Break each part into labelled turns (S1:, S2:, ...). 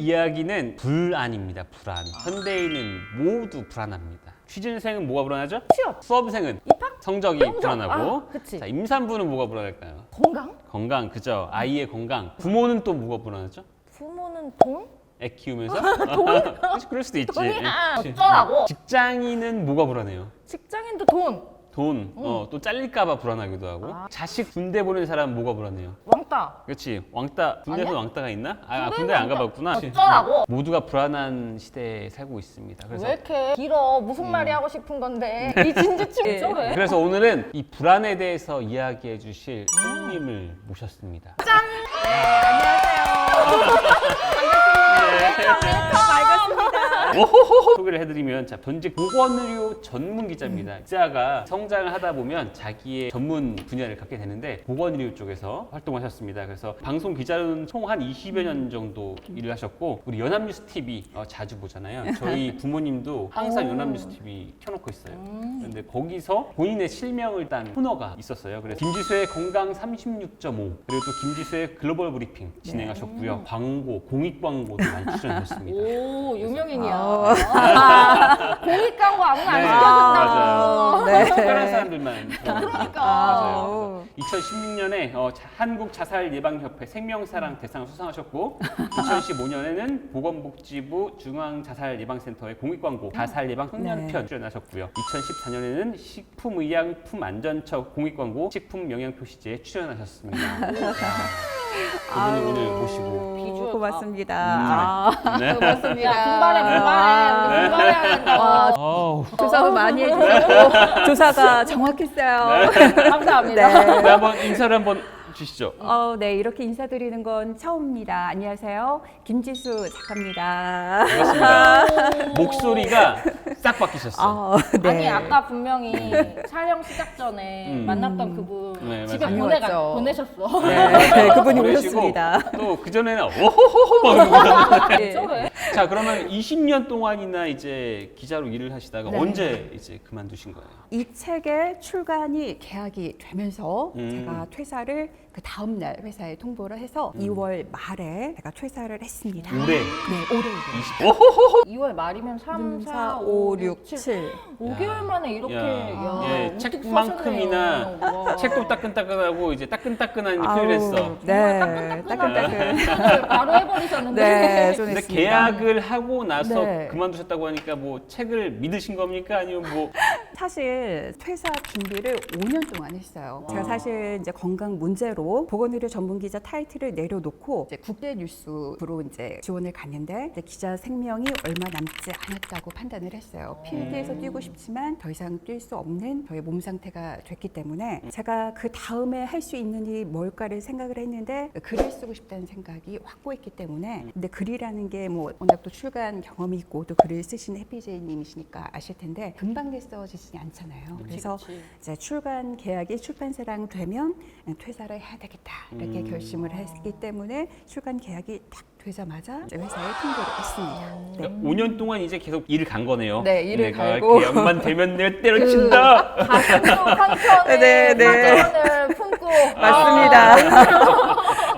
S1: 이야기는 불안입니다. 불안. 현대인은 모두 불안합니다. 취준생은 뭐가 불안하죠?
S2: 취업.
S1: 수험생은
S2: 입학?
S1: 성적이
S2: 성적.
S1: 불안하고.
S2: 아, 그치.
S1: 자, 임산부는 뭐가 불안할까요?
S2: 건강?
S1: 건강, 그죠? 아이의 건강. 부모는 또 뭐가 불안하죠?
S2: 부모는 돈?
S1: 애 키우면서? 돈? 그럴 수도 있지.
S2: 돈이야.
S1: 그치.
S2: 어쩌라고?
S1: 직장인은 뭐가 불안해요?
S2: 직장인도 돈.
S1: 돈. 또 잘릴까봐 불안하기도 하고. 자식 군대 보낸 사람은 뭐가 불안해요?
S2: 왕따.
S1: 그렇지. 왕따. 군대에서
S2: 아니야?
S1: 왕따가 있나?
S2: 군대는
S1: 군대 안
S2: 왕따.
S1: 가봤구나.
S2: 어쩌라고?
S1: 모두가 불안한 시대에 살고 있습니다. 그래서
S2: 왜 이렇게 길어? 무슨 말이 하고 싶은 건데? 이 진지충 저래?
S1: 그래서 오늘은 이 불안에 대해서 이야기해 주실 손님을 모셨습니다. 오호호호 소개를 해드리면 자 전직 보건의료 전문 기자입니다. 기자가 성장을 하다 보면 자기의 전문 분야를 갖게 되는데 보건의료 쪽에서 활동하셨습니다. 그래서 방송 기자로는 총 한 20여 년 정도 일을 하셨고 우리 연합뉴스 TV 자주 보잖아요. 저희 부모님도 항상 연합뉴스 TV 켜놓고 있어요. 그런데 거기서 본인의 실명을 딴 코너가 있었어요. 그래서 김지수의 건강 36.5 그리고 또 김지수의 글로벌 브리핑 진행하셨고요. 광고, 공익 광고도 많이 출연하셨습니다.
S2: 오, 유명인이야. 공익 광고 아무나 안
S1: 네,
S2: 시켜준다고.
S1: 맞아요.
S3: 네.
S1: 특별한 사람들만.
S2: 그러니까.
S1: 맞아요. 2016년에 한국자살예방협회 생명사랑 대상을 수상하셨고 2015년에는 보건복지부 중앙자살예방센터의 공익광고 자살예방 청년편 출연하셨고요. 2014년에는 식품의약품안전처 공익광고 식품영양표시제에 출연하셨습니다. 그분을 오늘 모시고
S2: 비주얼
S3: 고맙습니다.
S1: 네.
S2: 고맙습니다. 야, 분발해. 우리 분발해야 된다고.
S3: 조사를 많이 해주셨고 조사가 정확했어요.
S2: 감사합니다.
S1: 네, 한번 인사를 한번 주시죠.
S3: 네, 이렇게 인사드리는 건 처음입니다. 안녕하세요, 김지수 작가입니다.
S1: 반갑습니다. 목소리가 싹 바뀌셨어요.
S2: 아니 아까 분명히 촬영 시작 전에 만났던 그분
S1: 네,
S2: 집에
S3: 맞아요.
S2: 보내셨어.
S3: 네, 그분이
S1: 보내시고
S3: 오셨습니다.
S1: 또 그전에는 오호호호 막 이러고
S3: 네.
S2: 저래?
S1: 자, 그러면 20년 동안이나 이제 기자로 일을 하시다가
S3: 네.
S1: 언제 이제 그만두신 거예요?
S3: 이 책의 출간이 계약이 되면서 제가 퇴사를 그 다음 날 회사에 통보를 해서 2월 말에 제가 퇴사를 했습니다.
S1: 올해
S3: 네, 올해.
S1: 오호호호
S2: 2월 말이면 3, 4,
S3: 5, 6, 7.
S2: 5개월 만에 이렇게
S1: 예,
S2: 우뚝
S1: 책만큼이나
S2: 서셨네요. 와.
S1: 책도 따끈따끈하고 이제 따끈따끈한
S3: 아우,
S1: 프리랜서.
S3: 네, 따끈따끈.
S2: 바로 해버리셨는데.
S3: 네, 좀
S1: 근데
S3: 했습니다.
S1: 계약을 하고 나서
S3: 네.
S1: 그만두셨다고 하니까 뭐 책을 믿으신 겁니까? 아니면 뭐
S3: 사실 퇴사 준비를 5년 동안 했어요. 제가 사실 이제 건강 문제로 보건의료 전문기자 타이틀을 내려놓고 이제 국제 뉴스로 이제 지원을 갔는데 이제 기자 생명이 얼마 남지 않았다고 판단을 했어요. 필드에서 뛰고 싶지만 더 이상 뛸 수 없는 저의 몸 상태가 됐기 때문에 제가 그 다음에 할 수 있는 일이 뭘까를 생각을 했는데 글을 쓰고 싶다는 생각이 확고했기 때문에 근데 글이라는 게 뭐 워낙 또 출간 경험이 있고 또 글을 쓰시는 해피제이님이시니까 아실 텐데 금방 써지지 않잖아요. 그래서 이제 출간 계약이 출판사랑 되면 퇴사를 해야 되겠다 이렇게 결심을 했기 때문에 출간 계약이 딱 되자마자 이제 회사에 통보를 했습니다. 네.
S1: 5년 동안 이제 계속 일을 간 거네요.
S3: 네, 일을
S1: 내가
S3: 갈고.
S1: 계약만 되면 내 때려친다.
S2: 가슴 상처를
S3: 네, 네.
S2: 사전을 품고
S3: 맞습니다.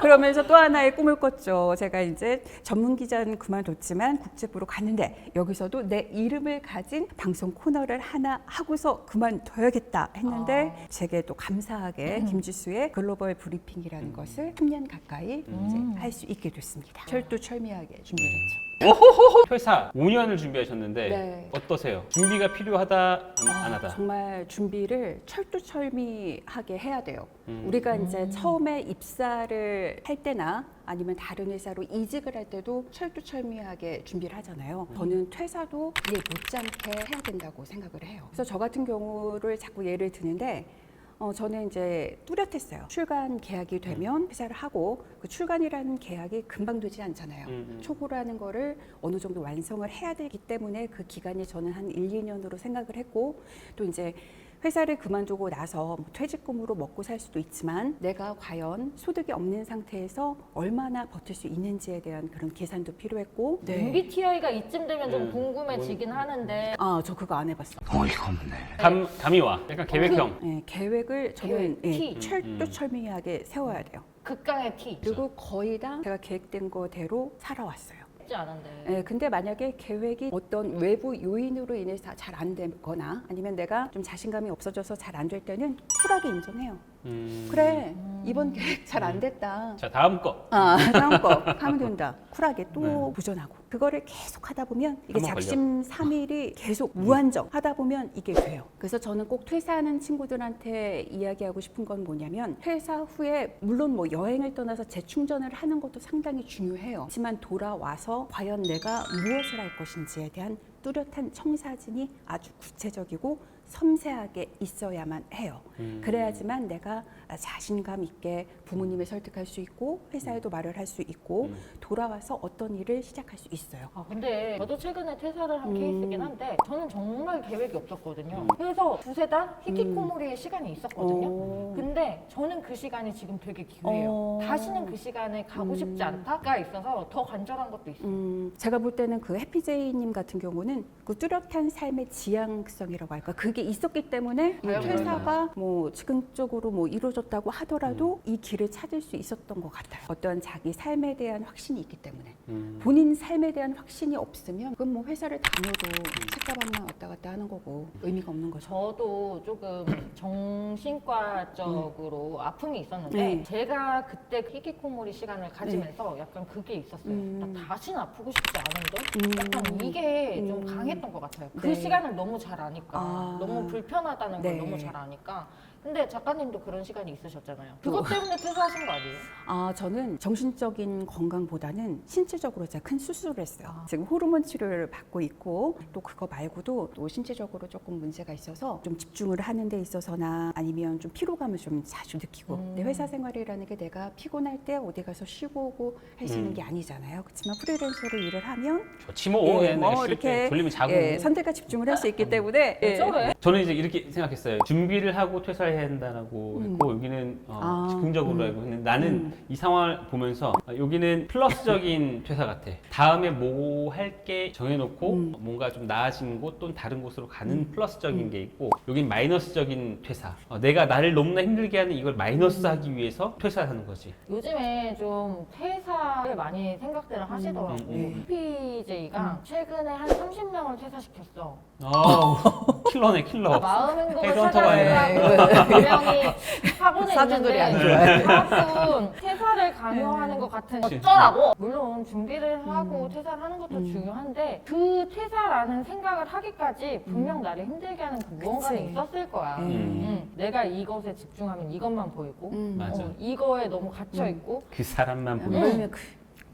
S3: 그러면서 또 하나의 꿈을 꿨죠. 제가 이제 전문 기자는 그만뒀지만 국제부로 갔는데 여기서도 내 이름을 가진 방송 코너를 하나 하고서 그만둬야겠다 했는데 제게 또 감사하게 김지수의 글로벌 브리핑이라는 것을 3년 가까이 이제 할 수 있게 됐습니다. 철두철미하게 준비했죠.
S1: 오호호호 퇴사 5년을 준비하셨는데
S3: 네.
S1: 어떠세요? 준비가 필요하다 안 하다?
S3: 정말 준비를 철두철미하게 해야 돼요. 우리가 이제 처음에 입사를 할 때나 아니면 다른 회사로 이직을 할 때도 철두철미하게 준비를 하잖아요. 저는 퇴사도 이에 못지않게 해야 된다고 생각을 해요. 그래서 저 같은 경우를 자꾸 예를 드는데 저는 이제 뚜렷했어요. 출간 계약이 되면 회사를 하고 그 출간이라는 계약이 금방 되지 않잖아요. 초고라는 거를 어느 정도 완성을 해야 되기 때문에 그 기간이 저는 한 1, 2년으로 생각을 했고 또 이제 회사를 그만두고 나서 뭐 퇴직금으로 먹고 살 수도 있지만 내가 과연 소득이 없는 상태에서 얼마나 버틸 수 있는지에 대한 그런 계산도 필요했고
S2: MBTI가 이쯤 되면 좀 궁금해지긴 하는데
S3: 저 그거 안 해봤어요.
S4: 어이가 없네.
S1: 감이 와. 약간 계획형.
S3: 네, 계획을 저는
S2: 계획, T.
S3: 철두철미하게 세워야 돼요.
S2: 극강의 T.
S3: 그리고 거의 다 제가 계획된 거대로 살아왔어요.
S2: 쉽지 않은데.
S3: 네, 근데 만약에 계획이 어떤 외부 요인으로 인해서 잘 안 되거나 아니면 내가 좀 자신감이 없어져서 잘 안 될 때는 쿨하게 인정해요. 그래, 이번 계획 잘 안 됐다.
S1: 자, 다음 거.
S3: 다음 거 하면 된다. 쿨하게 또 도전하고. 그거를 계속 하다 보면 이게
S1: 한번
S3: 작심삼일이 계속 무한정 하다 보면 이게 돼요. 그래서 저는 꼭 퇴사하는 친구들한테 이야기하고 싶은 건 뭐냐면 퇴사 후에 물론 뭐 여행을 떠나서 재충전을 하는 것도 상당히 중요해요. 하지만 돌아와서 과연 내가 무엇을 할 것인지에 대한 뚜렷한 청사진이 아주 구체적이고 섬세하게 있어야만 해요. 그래야지만 내가 자신감 있게 부모님을 설득할 수 있고 회사에도 말을 할 수 있고 돌아와서 어떤 일을 시작할 수 있어요.
S2: 근데 저도 최근에 퇴사를 한 케이스긴 한데 저는 정말 계획이 없었거든요. 그래서 두세 달 히키코모리의 시간이 있었거든요. 근데 저는 그 시간이 지금 되게 기회예요. 다시는 그 시간에 가고 싶지 않다가 있어서 더 간절한 것도 있어요.
S3: 제가 볼 때는 그 해피제이님 같은 경우는 그 뚜렷한 삶의 지향성이라고 할까 그게 있었기 때문에 이 퇴사가 뭐 즉흥적으로 뭐 이루어졌다고 하더라도 이 길을 찾을 수 있었던 것 같아요. 어떤 자기 삶에 대한 확신이 있기 때문에 본인 삶에 대한 확신이 없으면 그건 뭐 회사를 다녀도 책가방만 왔다 갔다 하는 거고 의미가 없는 거죠.
S2: 저도 조금 정신과적으로 아픔이 있었는데
S3: 네.
S2: 제가 그때 히키코모리 시간을 가지면서 약간 그게 있었어요. 나 다시는 아프고 싶지 않은데 약간 이게 좀 강했던 것 같아요. 그
S3: 네.
S2: 시간을 너무 잘 아니까 너무 불편하다는 걸
S3: 네.
S2: 너무 잘 아니까. 근데 작가님도 그런 시간이 있으셨잖아요. 그것 때문에 퇴사하신 거 아니에요?
S3: 저는 정신적인 건강보다는 신체적으로 제가 큰 수술을 했어요. 지금 호르몬 치료를 받고 있고 또 그거 말고도 또 신체적으로 조금 문제가 있어서 좀 집중을 하는 데 있어서나 아니면 좀 피로감을 좀 자주 느끼고 근데 회사 생활이라는 게 내가 피곤할 때 어디 가서 쉬고 오고 할 수 있는 게 아니잖아요. 그렇지만 프리랜서로 일을 하면
S1: 좋지 뭐.
S3: 예, 뭐
S1: 이렇게 돌리면 자고.
S3: 선택과 집중을 할 수 있기 때문에
S2: 저래?
S1: 저는 이제 이렇게 생각했어요. 준비를 하고 퇴사를 해야 한다고 했고 여기는 즉흥적으로 알고 했는데 나는 이 상황을 보면서 여기는 플러스적인 퇴사 같아. 다음에 뭐 할 게 정해놓고 뭔가 좀 나아진 곳 또는 다른 곳으로 가는 플러스적인 게 있고 여긴 마이너스적인 퇴사. 내가 나를 너무나 힘들게 하는 이걸 마이너스하기 위해서 퇴사하는 거지.
S2: 요즘에 좀 퇴사를 많이 생각들을 하시더라고요. PJ가 최근에 한 30명을 퇴사시켰어.
S1: 킬러네 킬러.
S2: 마음 행복을
S1: 헤드헌터가
S2: 찾아내라고 분명히 하고는
S3: 사주들이 안
S2: 있는데 가끔 퇴사를 강요하는 것 같은 어쩌라고? 물론 준비를 하고 퇴사를 하는 것도 중요한데 그 퇴사라는 생각을 하기까지 분명 나를 힘들게 하는 그 무언가는
S3: 그치.
S2: 있었을 거야. 내가 이것에 집중하면 이것만 보이고
S1: 맞아.
S2: 이거에 너무 갇혀있고
S1: 그 사람만 보여.
S3: 왜냐면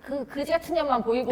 S2: 그 그지 같은 년만 보이고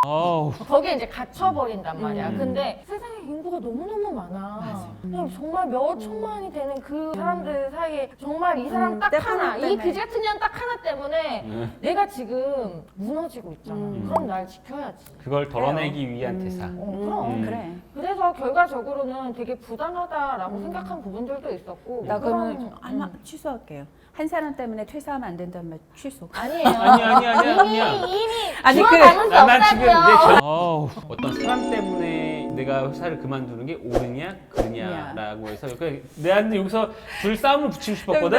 S1: 어우.
S2: 거기에 이제 갇혀버린단 말이야. 근데 세상에 인구가 너무너무 많아. 그냥 정말 몇 천만이 되는 그 사람들 사이에 정말 이 사람 딱 하나, 이 그지 같은 년 딱 하나 때문에 내가 지금 무너지고 있잖아. 그럼 날 지켜야지.
S1: 그걸 덜어내기 위한 퇴사.
S2: 그럼.
S3: 그래.
S2: 그래서 결과적으로는 되게 부당하다라고 생각한 부분들도 있었고.
S3: 나 그러면
S2: 그런-
S3: 하나 취소할게요. 한 사람 때문에 퇴사하면 안 된다는 말 취소.
S2: 아니에요.
S1: 아니야.
S2: 이미
S3: 아니,
S2: 주어담은 수
S1: 난 지금
S2: 없다고요.
S1: 어떤 사람 때문에 내가 회사를 그만두는 게 옳으냐 그르냐라고 해서 내한테 여기서 둘 싸움을 붙이고 싶었거든.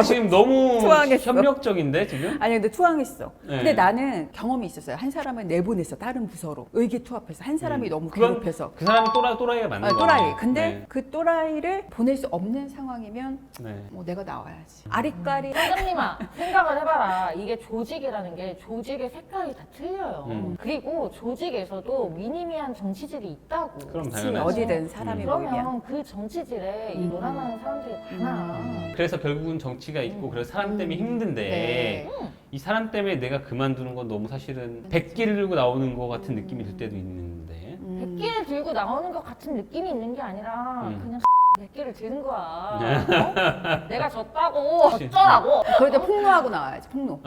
S1: 지금 너무
S3: 투항했어.
S1: 협력적인데 지금.
S3: 아니 근데 투항했어.
S1: 네.
S3: 근데 나는 경험이 있었어요. 한 사람을 내보냈어. 다른 부서로 의기투합해서 한 사람이 너무
S1: 그건
S3: 괴롭혀서.
S1: 그 사람이 또라이가 맞는 거야.
S3: 또라이. 근데 그 또라이를 보낼 수 없는 상황이면
S1: 네.
S3: 뭐 내가 나와야지. 아리까리.
S2: 선생님아 생각을 해봐라. 이게 조직이라는 게 조직의 색깔이 다 틀려요. 그리고 조직에서도 미니미한 정치질이 있다고.
S1: 그럼
S3: 그치,
S1: 당연하지.
S3: 어디든 사람이 모이면.
S2: 그러면 그 정치질에 이 노란하는 사람들이 많아.
S1: 그래서 결국은 정치가 있고 그래서 사람 때문에 힘든데
S3: 네.
S1: 이 사람 때문에 내가 그만두는 건 너무 사실은 백기를 들고 나오는 것 같은 느낌이 들 때도 있는데.
S2: 백기를 들고 나오는 것 같은 느낌이 있는 게 아니라 그냥 백기를 드는 거야. 내가 졌다고 어쩌라고.
S3: 그럴 때 폭로하고 나와야지. 폭로.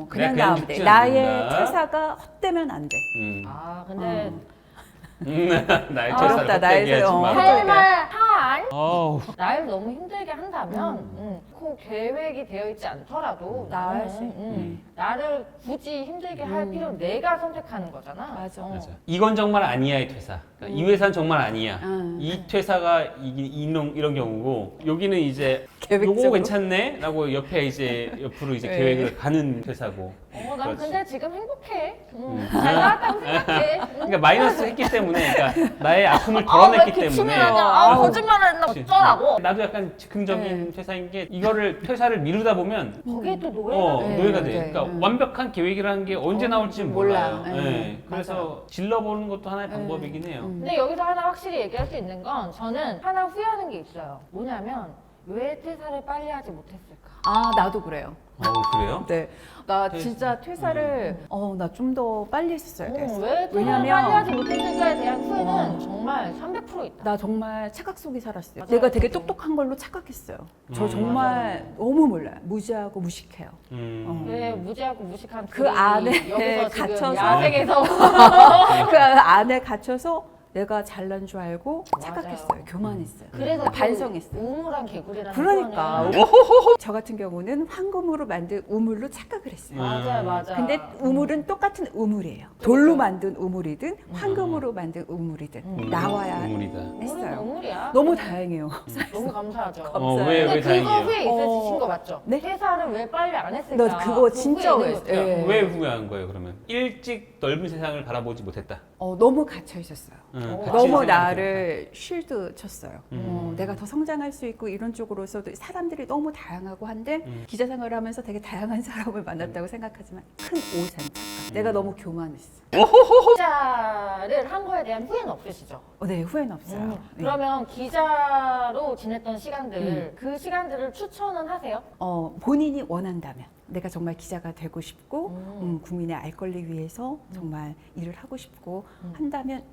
S3: 그냥
S1: 내가
S3: 나오면 돼.
S1: 죽지
S3: 나의
S1: 않는다.
S3: 퇴사가 헛되면 안 돼.
S2: 아 근데
S1: 나의
S3: 어렵다,
S1: 퇴사를
S3: 나의
S1: 헛되게 하지
S3: 퇴사.
S1: 마.
S3: 할
S2: 할 말 다 하지만
S1: 어우.
S2: 날 너무 힘들게 한다면 그 계획이 되어 있지 않더라도 나를 굳이 힘들게 할 필요는 내가 선택하는 거잖아.
S3: 맞아.
S1: 맞아. 이건 정말 아니야의 퇴사. 그러니까 이 회사는 정말 아니야. 이 퇴사가 이런 경우고 여기는 이제
S3: 계획적으로?
S1: 요거 괜찮네? 라고 옆에 이제 옆으로 이제
S3: 네.
S1: 계획을 가는 퇴사고.
S2: 난
S1: 그렇지.
S2: 근데 지금 행복해. 잘 나왔다고 생각해.
S1: 그러니까 마이너스 했기 때문에, 그러니까 나의 아픔을 덜어냈기 때문에.
S2: 거짓말을 했나 어쩌라고.
S1: 나도 약간 즉흥적인 퇴사인 게 이거를 퇴사를 미루다 보면
S2: 거기에 또 노예가 돼.
S1: 노예가 돼.
S3: 네.
S1: 그러니까 완벽한 계획이라는 게 언제 나올지 몰라요.
S3: 몰라.
S1: 네. 그래서 질러보는 것도 하나의 방법이긴 해요.
S2: 근데 여기서 하나 확실히 얘기할 수 있는 건 저는 하나 후회하는 게 있어요. 뭐냐면 왜 퇴사를 빨리 하지 못했을까?
S3: 아, 나도 그래요.
S1: 그래요?
S3: 네. 나 진짜 퇴사를 나 좀 더 빨리 했었어야 됐어.
S2: 왜 퇴사를
S3: 왜냐면-
S2: 빨리 하지 못했을까에 대한 후회는 정말 300% 있다.
S3: 나 정말 착각 속에 살았어요.
S2: 맞아요.
S3: 내가 되게 똑똑한 걸로 착각했어요. 저 정말 너무 몰라요. 무지하고 무식해요.
S2: 왜 무지하고 무식한
S3: 그
S2: 둘이
S3: 안에
S2: 여기서 지금
S3: 갇혀서-
S2: 야생에서
S3: 그 안에 갇혀서 내가 잘난 줄 알고 착각했어요.
S2: 맞아요.
S3: 교만했어요.
S2: 그래서
S3: 반성했어요.
S2: 우물한 개구리라는
S3: 그러니까
S2: 표현을
S3: 저 같은 경우는 황금으로 만든 우물로 착각을 했어요.
S2: 맞아.
S3: 근데 우물은 똑같은 우물이에요. 돌로 만든 우물이든 황금으로 만든 우물이든 나와야
S1: 우물이다.
S3: 했어요.
S2: 우물이야.
S3: 너무 다행이에요.
S2: 너무 감사하죠.
S1: 왜
S2: 근데 그거
S1: 다행이에요?
S2: 후회 있으신 거 맞죠?
S3: 네?
S2: 퇴사를 왜 빨리 안 했을까?
S3: 너 그거 진짜
S2: 후회 있는
S3: 후회했어요.
S2: 거죠?
S3: 예.
S1: 왜 후회한 거예요, 그러면? 일찍 넓은 세상을 바라보지 못했다.
S3: 너무 갇혀 있었어요.
S1: 같이
S3: 너무
S1: 생각했다.
S3: 나를 쉴드 쳤어요. 내가 더 성장할 수 있고 이런 쪽으로서도 사람들이 너무 다양하고 한데 기자 생활을 하면서 되게 다양한 사람을 만났다고 생각하지만 큰 오산 착각. 내가 너무 교만했어.
S2: 기자를 한 거에 대한 후회는 없으시죠?
S3: 네, 후회는 없어요. 네.
S2: 그러면 기자로 지냈던 시간들, 그 시간들을 추천은 하세요?
S3: 본인이 원한다면 내가 정말 기자가 되고 싶고 국민의 알 권리 위해서 정말 일을 하고 싶고 한다면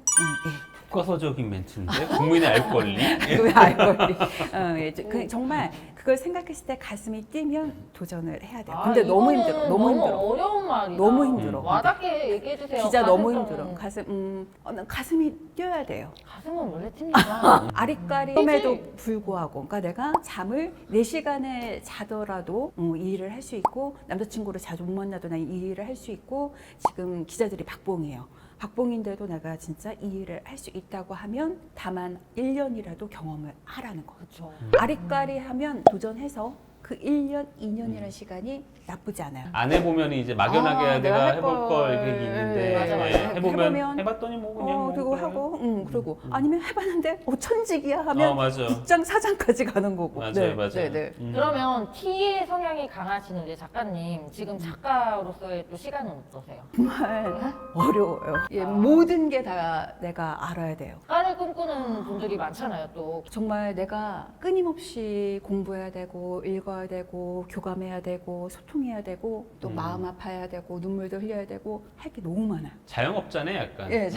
S1: 교과서적인 멘트인데 국민의 알 권리.
S3: 왜 알 권리? 정말 그걸 생각했을 때 가슴이 뛰면 도전을 해야 돼요. 근데 너무
S2: 이거는
S3: 힘들어. 너무 힘들어.
S2: 어려운 말이다.
S3: 너무 힘들어.
S2: 와닿게 얘기해 주세요.
S3: 기자 너무
S2: 가슴
S3: 힘들어. 난 가슴이 뛰어야 돼요.
S2: 가슴은 원래 튑니다.
S3: 아리까리임에도 불구하고, 그러니까 내가 잠을 4시간을 자더라도 이 일을 할 수 있고 남자친구를 자주 못 만나도 난 이 일을 할 수 있고 지금 기자들이 박봉이에요. 박봉인데도 내가 진짜 이 일을 할 수 있다고 하면 다만 1년이라도 경험을 하라는 거죠.
S2: 그렇죠.
S3: 아리까리하면 도전해서 그 1년, 2년이라는 시간이 나쁘지 않아요.
S1: 안 해보면 이제 막연하게
S3: 내가
S1: 내가
S3: 할
S1: 해볼
S3: 걸.
S1: 걸 계획이 있는데
S2: 맞아.
S1: 해보면 해봤더니 뭐 그냥 뭐
S3: 그리고
S1: 그래.
S3: 하고, 그리고 아니면 해봤는데 천직이야 하면
S1: 맞아.
S3: 국장 사장까지 가는 거고.
S1: 맞아요.
S3: 네.
S2: 그러면 T의 성향이 강하신 우리 작가님, 지금 작가로서의 또 시간은 어떠세요?
S3: 정말 어려워요. 모든 게 다 내가 알아야 돼요.
S2: 작가를 꿈꾸는 분들이 많잖아요, 또.
S3: 정말 내가 끊임없이 공부해야 되고 읽어야 되고 교감해야 되고 소통해야 되고 또 마음 아파야 되고 눈물도 흘려야 되고 할 게 너무 많아요.
S1: 자영업자네 약간.
S3: 예,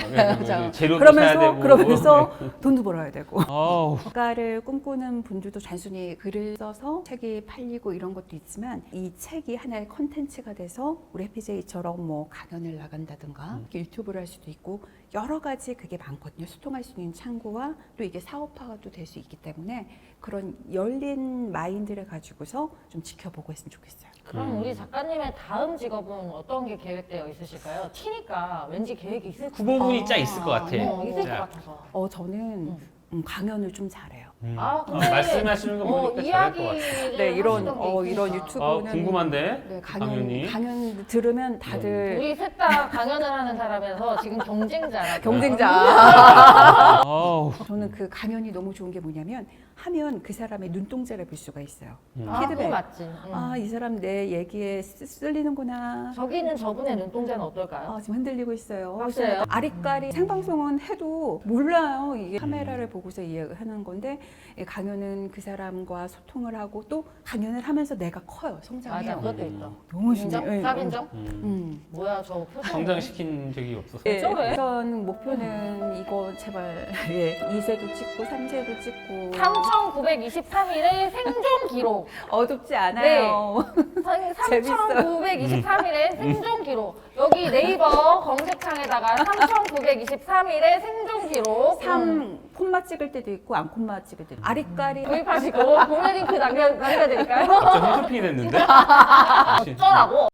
S1: 재료도 사야 되고.
S3: 그러면서 돈도 벌어야 되고.
S1: 어우.
S3: 작가를 꿈꾸는 분들도 단순히 글을 써서 책이 팔리고 이런 것도 있지만 이 책이 하나의 컨텐츠가 돼서 우리 해피제이처럼 뭐 강연을 나간다든가 유튜브를 할 수도 있고 여러 가지 그게 많거든요. 소통할 수 있는 창구와 또 이게 사업화가 또 될 수 있기 때문에 그런 열린 마인드를 가지고서 좀 지켜보고 했으면 좋겠어요.
S2: 그럼 우리 작가님의 다음 직업은 어떤 게 계획되어 있으실까요? T니까 왠지 계획이 있을 것
S1: 그 부분이 짜 있을 것 같아.
S2: 있을 것
S1: 자,
S2: 같아서.
S3: 저는 강연을 좀 잘해요.
S2: 근데
S1: 말씀하시는 거 보니까 잘할 것 같아요.
S2: 이야기를
S3: 네, 이런
S2: 하시던 게 있으니까.
S3: 유튜브는
S1: 궁금한데
S3: 네,
S1: 당연히.
S3: 강연 들으면 다들
S2: 우리 셋 다 강연을 하는 사람에서 지금 경쟁자라.
S3: 경쟁자.
S1: 어우.
S3: 저는 그 강연이 너무 좋은 게 뭐냐면 하면 그 사람의 눈동자를 볼 수가 있어요.
S2: 그거
S3: 피드백.
S2: 맞지.
S3: 이 사람 내 얘기에 쓸리는구나.
S2: 저기는 저분의 눈동자는 어떨까요?
S3: 지금 흔들리고 있어요.
S2: 확실해요?
S3: 아리까리 생방송은 해도 몰라요. 이게 카메라를 보고서 이해하는 건데 강연은 그 사람과 소통을 하고 또 강연을 하면서 내가 커요. 성장해요.
S2: 맞아, 그것도 있다.
S3: 너무
S2: 인정?
S3: 신기해요.
S2: 쌉인정? 뭐야 저 표정.
S1: 성장시킨 적이 없어서.
S3: 예,
S2: 저래?
S3: 우선 목표는 이거 제발 2세도 찍고 3세도 찍고
S2: 3,923일의 생존 기록.
S3: 어둡지 않아요.
S2: 3,923일의 생존 기록. 여기 네이버 검색창에다가 3,923일의 생존 기록.
S3: 3 콤마 찍을 때도 있고 안 콤마 찍을 때도 있고 아리까리
S2: 구입하시고 구매 링크 남겨드릴까요?
S1: 저 홈쇼핑이 됐는데?
S2: 어쩌라고?